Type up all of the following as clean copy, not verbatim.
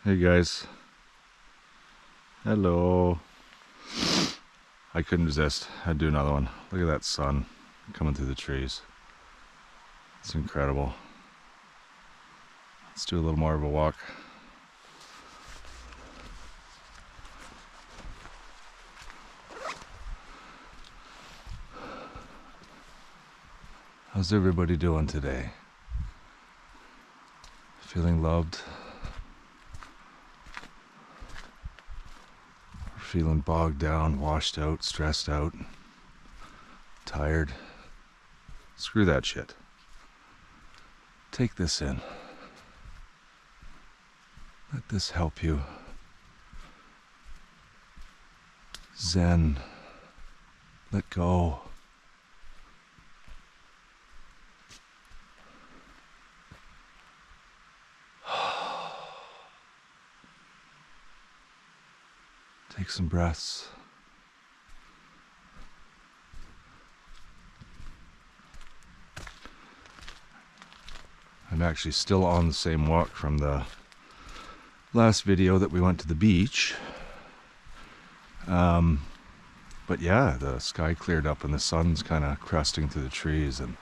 Hey guys. Hello. I couldn't resist. I'd do another one. Look at that sun coming through the trees. It's incredible. Let's do a little more of a walk. How's everybody doing today? Feeling loved? Feeling bogged down, washed out, stressed out, tired? Screw that shit. Take this in. Let this help you. Zen. Let go. Take some breaths. I'm actually still on the same walk from the last video that we went to the beach. But yeah, the sky cleared up and the sun's kind of crusting through the trees, and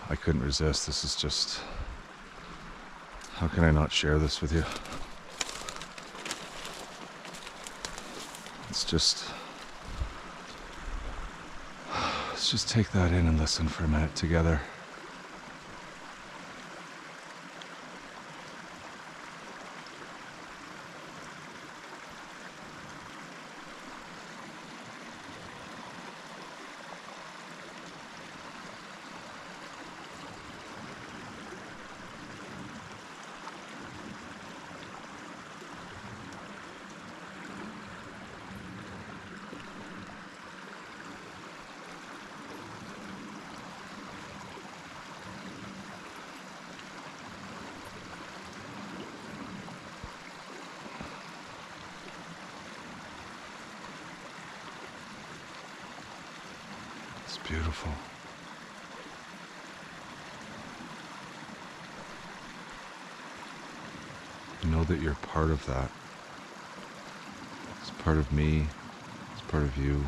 I couldn't resist. This is just, how can I not share this with you? Let's just take that in and listen for a minute together. It's beautiful. Know that you're part of that. It's part of me. It's part of you.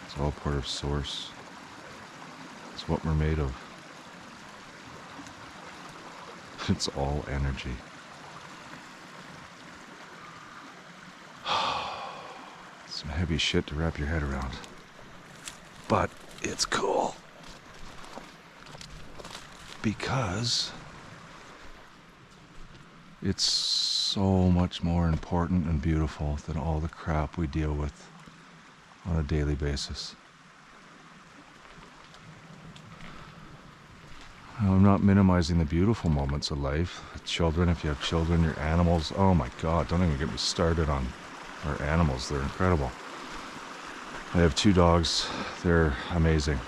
It's all part of Source. It's what we're made of. It's all energy. Some heavy shit to wrap your head around. But it's cool. Because it's so much more important and beautiful than all the crap we deal with on a daily basis. Now, I'm not minimizing the beautiful moments of life. Children, if you have children, your animals, oh my God, don't even get me started on our animals. They're incredible. I have 2 dogs. They're amazing.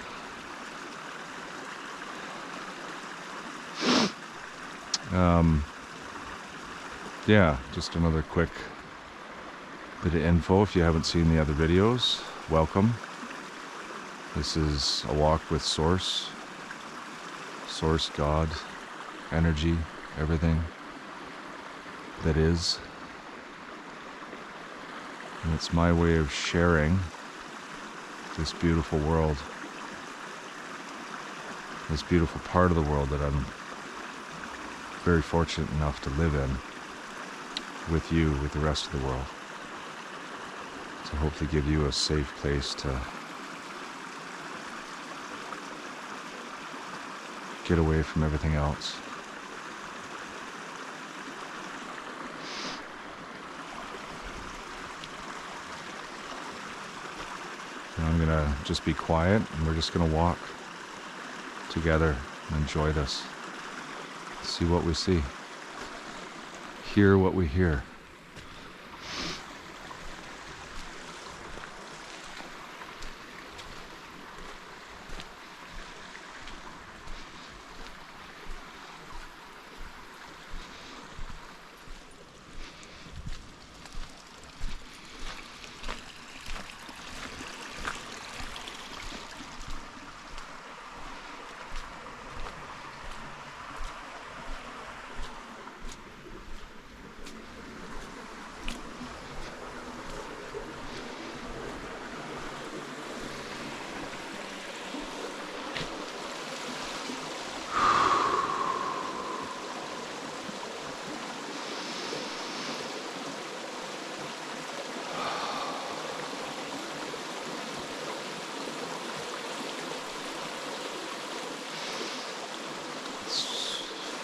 Yeah, just another quick bit of info. If you haven't seen the other videos, welcome. This is a walk with Source. Source, God, energy, everything that is. And it's my way of sharing this beautiful world, this beautiful part of the world that I'm very fortunate enough to live in with you, with the rest of the world, to hopefully give you a safe place to get away from everything else. And I'm gonna just be quiet, and we're just gonna walk together and enjoy this. See what we see. Hear what we hear.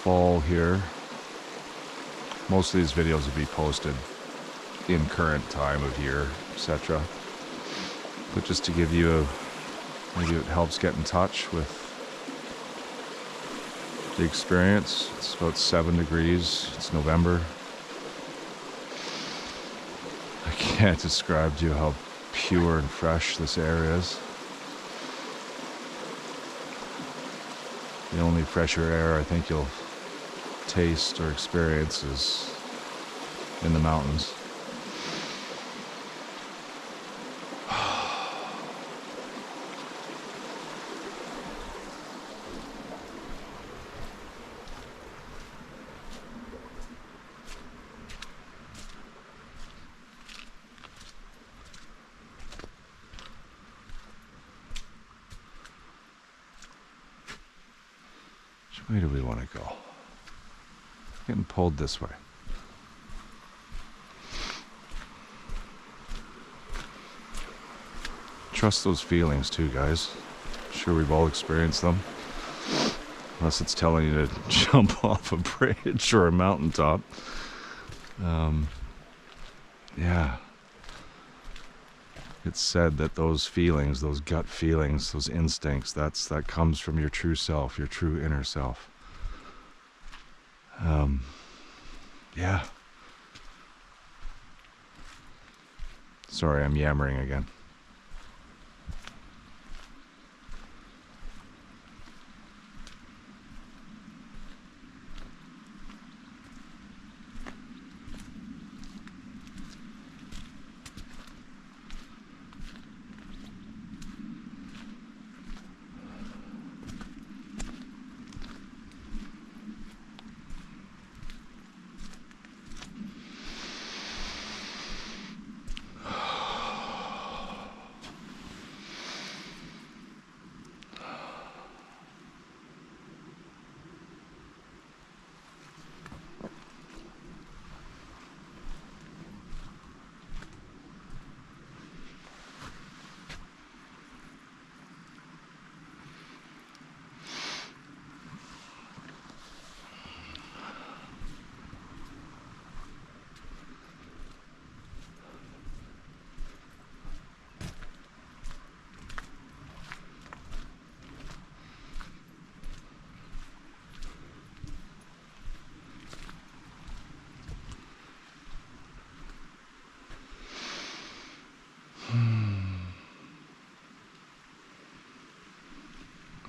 fall here. Most of these videos will be posted in current time of year, etc. But just to give you maybe it helps get in touch with the experience. It's about 7 degrees. It's November. I can't describe to you how pure and fresh this air is. The only fresher air I think you'll taste or experience is in the mountains. Which way do we want to go? Getting pulled this way. Trust those feelings too, guys. I'm sure we've all experienced them. Unless it's telling you to jump off a bridge or a mountaintop. Yeah. It's said that those feelings, those gut feelings, those instincts, that comes from your true self, your true inner self. Yeah. Sorry, I'm yammering again.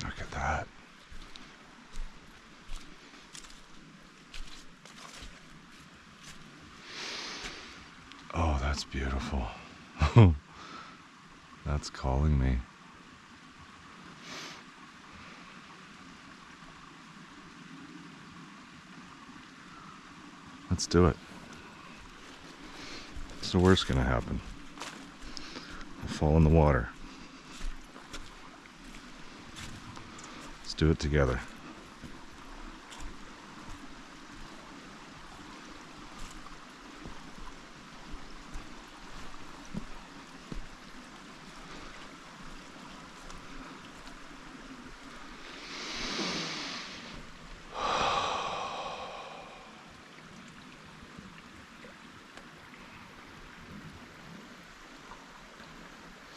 Look at that. Oh, that's beautiful. That's calling me. Let's do it. What's the worst gonna happen? I'll fall in the water. Let's do it together.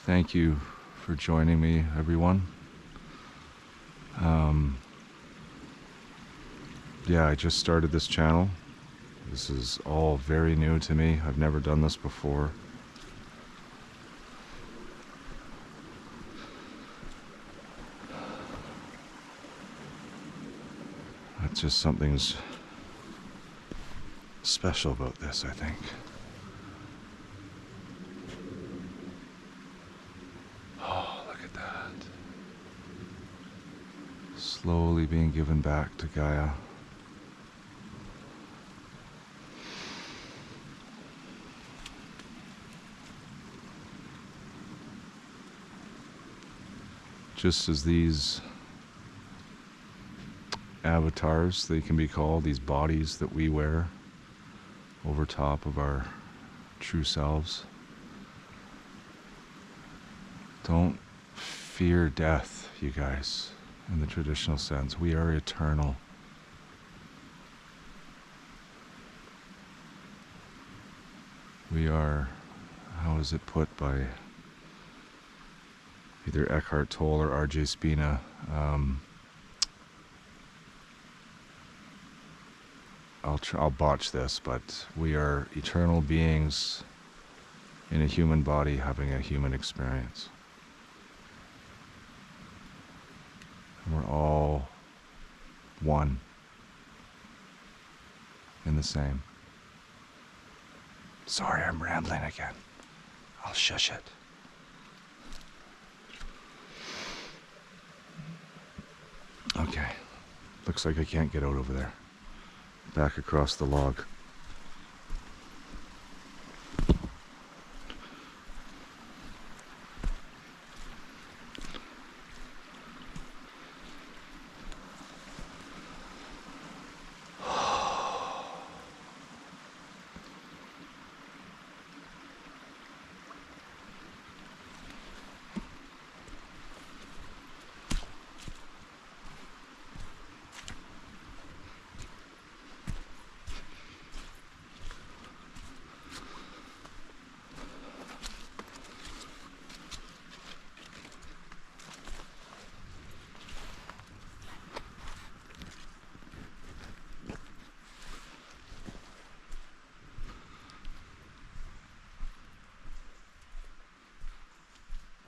Thank you for joining me, everyone. Yeah, I just started this channel. This is all very new to me. I've never done this before. It's just something's special about this, I think. Oh, look at that. Slowly being given back to Gaia. Just as these avatars, they can be called, these bodies that we wear over top of our true selves. Don't fear death, you guys, in the traditional sense. We are eternal. We are, how is it put by either Eckhart Tolle or R.J. Spina? I'll botch this, but we are eternal beings in a human body having a human experience. And we're all one in the same. Sorry, I'm rambling again. I'll shush it. Okay. Looks like I can't get out over there. Back across the log.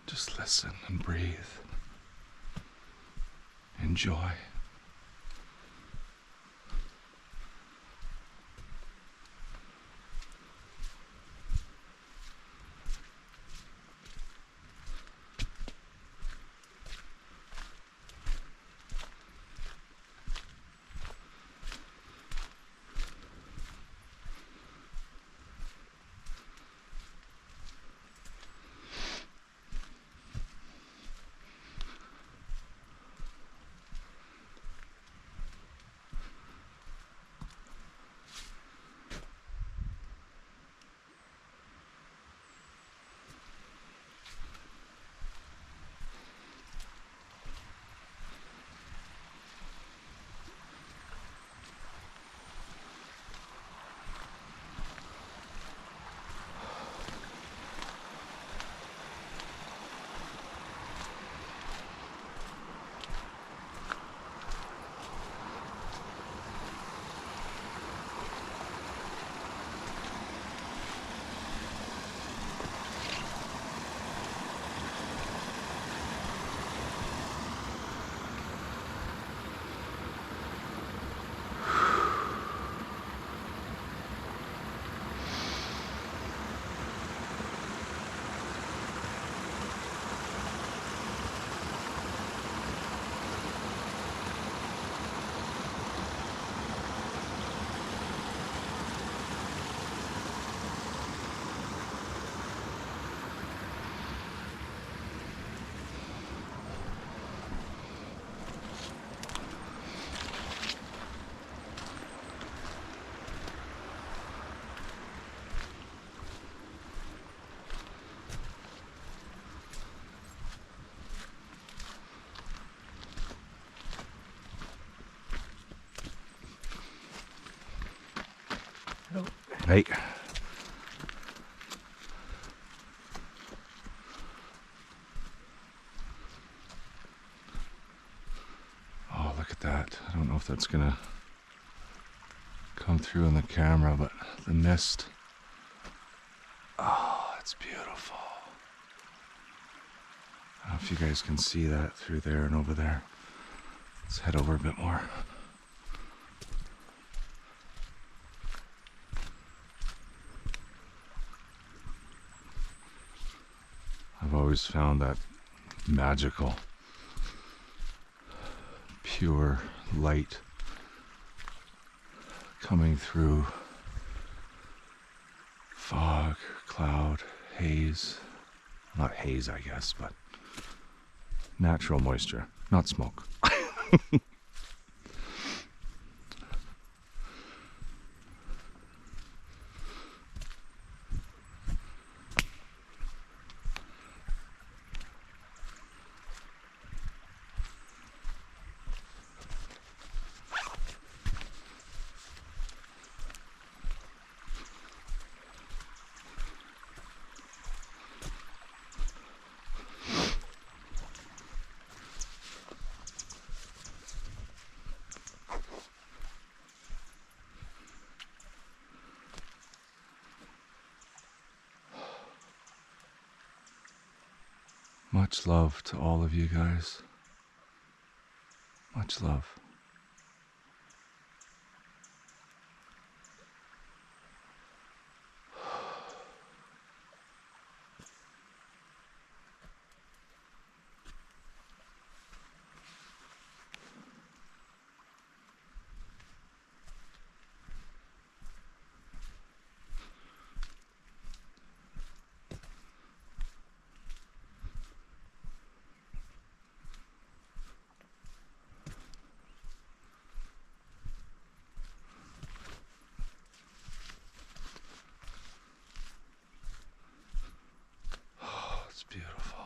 Just listen and breathe. Enjoy. Hey. Oh, look at that. I don't know if that's gonna come through in the camera, but the mist. Oh, it's beautiful. I don't know if you guys can see that through there and over there. Let's head over a bit more. I've always found that magical, pure light coming through fog, cloud, haze. Not haze, I guess, but natural moisture, not smoke. Much love to all of you guys. Much love. It's beautiful.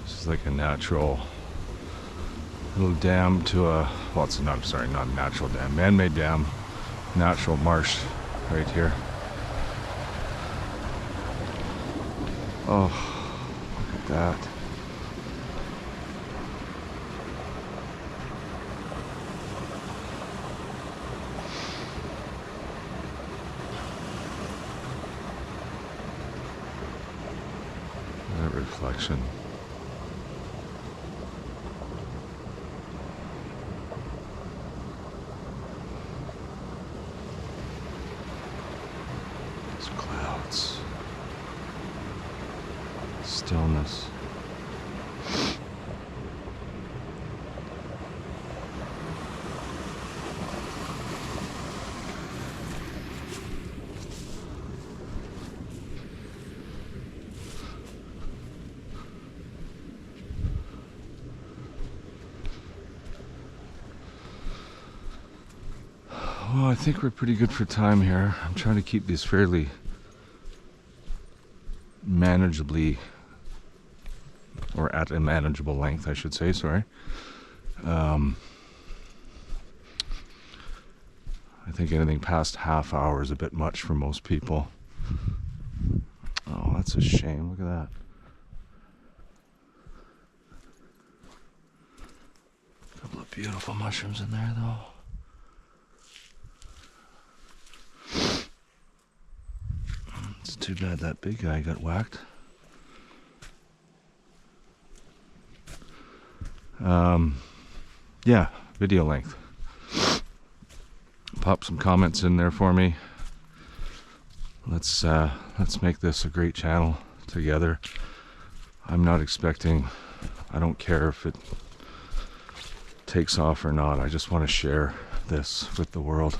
It's like a natural little dam to a, well, it's not, sorry, not a natural dam, man-made dam, natural marsh right here. Oh, look at that. That reflection. Clouds, stillness. Well, I think we're pretty good for time here. I'm trying to keep these fairly manageably, or at a manageable length, I should say, sorry. I think anything past half hour is a bit much for most people. Oh, that's a shame. Look at that. A couple of beautiful mushrooms in there, though. It's too bad that big guy got whacked. Yeah, video length. Pop some comments in there for me. Let's make this a great channel together. I'm not expecting, I don't care if it takes off or not. I just want to share this with the world.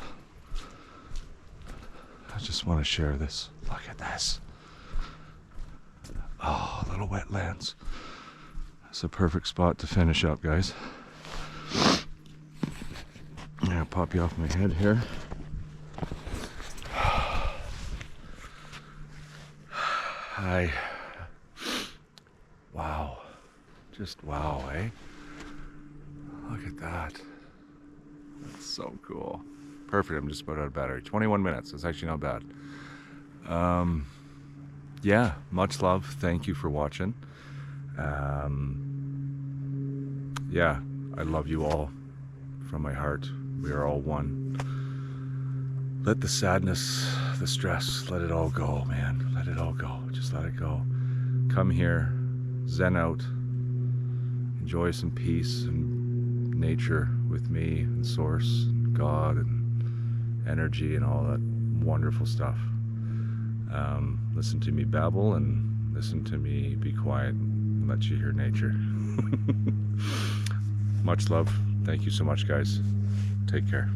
I just want to share this. Look at this. Oh, little wetlands. It's a perfect spot to finish up, guys. I'm gonna pop you off my head here. Hi. Wow. Just wow, eh? Look at that. That's so cool. Perfect. I'm just about out of battery. 21 minutes. That's actually not bad. Yeah, much love. Thank you for watching. Yeah, I love you all from my heart. We are all one. Let the sadness, the stress, let it all go, man. Let it all go. Just let it go. Come here, zen out, enjoy some peace and nature with me and Source, and God, and energy, and all that wonderful stuff. Listen to me babble and listen to me be quiet and let you hear nature. Much love. Thank you so much, guys. Take care.